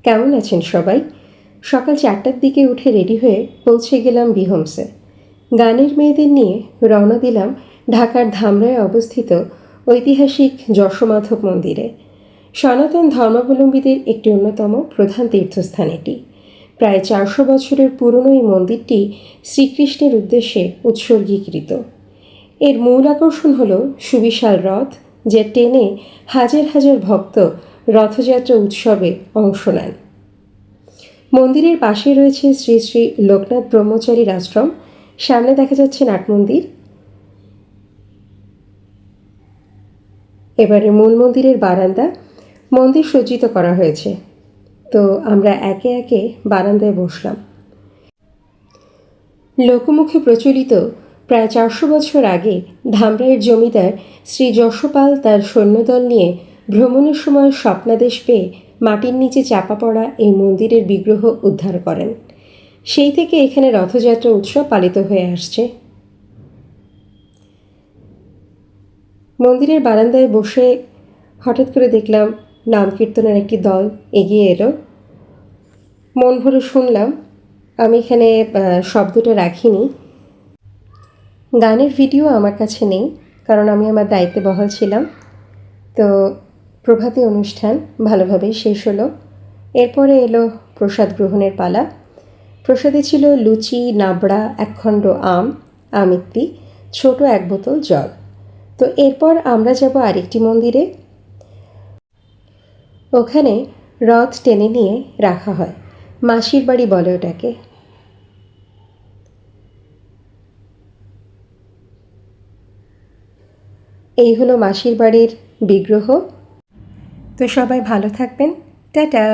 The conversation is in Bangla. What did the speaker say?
কেমন আছেন সবাই? সকাল 4টার দিকে উঠে রেডি হয়ে পৌঁছে গেলাম বিহোমসে। গানের মেয়েদের নিয়ে রওনা দিলাম ঢাকার ধামরায় অবস্থিত ঐতিহাসিক যশোমাধব মন্দিরে। সনাতন ধর্মাবলম্বীদের একটি অন্যতম প্রধান তীর্থস্থান এটি। প্রায় 400 বছরের পুরনো এই মন্দিরটি শ্রীকৃষ্ণের উদ্দেশ্যে উৎসর্গীকৃত। এর মূল আকর্ষণ হল সুবিশাল রথ, যা টেনে হাজার হাজার ভক্ত রথযাত্রা উৎসবে অংশ নেন। মন্দিরের পাশে রয়েছে শ্রী শ্রী লোকনাথ ব্রহ্মচারীর আশ্রম। সামনে দেখা যাচ্ছে নাট মন্দির। এবারে মূল মন্দিরের বারান্দা। মন্দির সজ্জিত করা হয়েছে, তো আমরা একে একে বারান্দায় বসলাম। লোকমুখে প্রচলিত প্রায় 400 বছর আগে ধামরাইয়ের জমিদার শ্রী যশোপাল তার সৈন্যদল নিয়ে ভ্রমণের সময় স্বপ্নাদেশ পেয়ে মাটির নিচে চাপা পড়া এই মন্দিরের বিগ্রহ উদ্ধার করেন। সেই থেকে এখানে রথযাত্রা উৎসব পালিত হয়ে আসছে। মন্দিরের বারান্দায় বসে হঠাৎ করে দেখলাম নাম কীর্তনের একটি দল এগিয়ে এলো। মন ভরে শুনলাম। আমি এখানে শব্দটা রাখিনি। গানের ভিডিও আমার কাছে নেই, কারণ আমি আমার দায়িত্বে বহাল ছিলাম। তো প্রভাতী অনুষ্ঠান ভালোভাবেই শেষ হলো। এরপরে এলো প্রসাদ গ্রহণের পালা। প্রসাদে ছিল লুচি, নাবড়া, একখণ্ড আম, আমিত্তি, ছোট 1 বোতল জল। তো এরপর আমরা যাব আরেকটি মন্দিরে। ওখানে রথ টেনে নিয়ে রাখা হয়, মাসির বাড়ি বলে ওটাকে। এই হলো মাসির বাড়ির বিগ্রহ। তো সবাই ভালো থাকবেন। টাটা।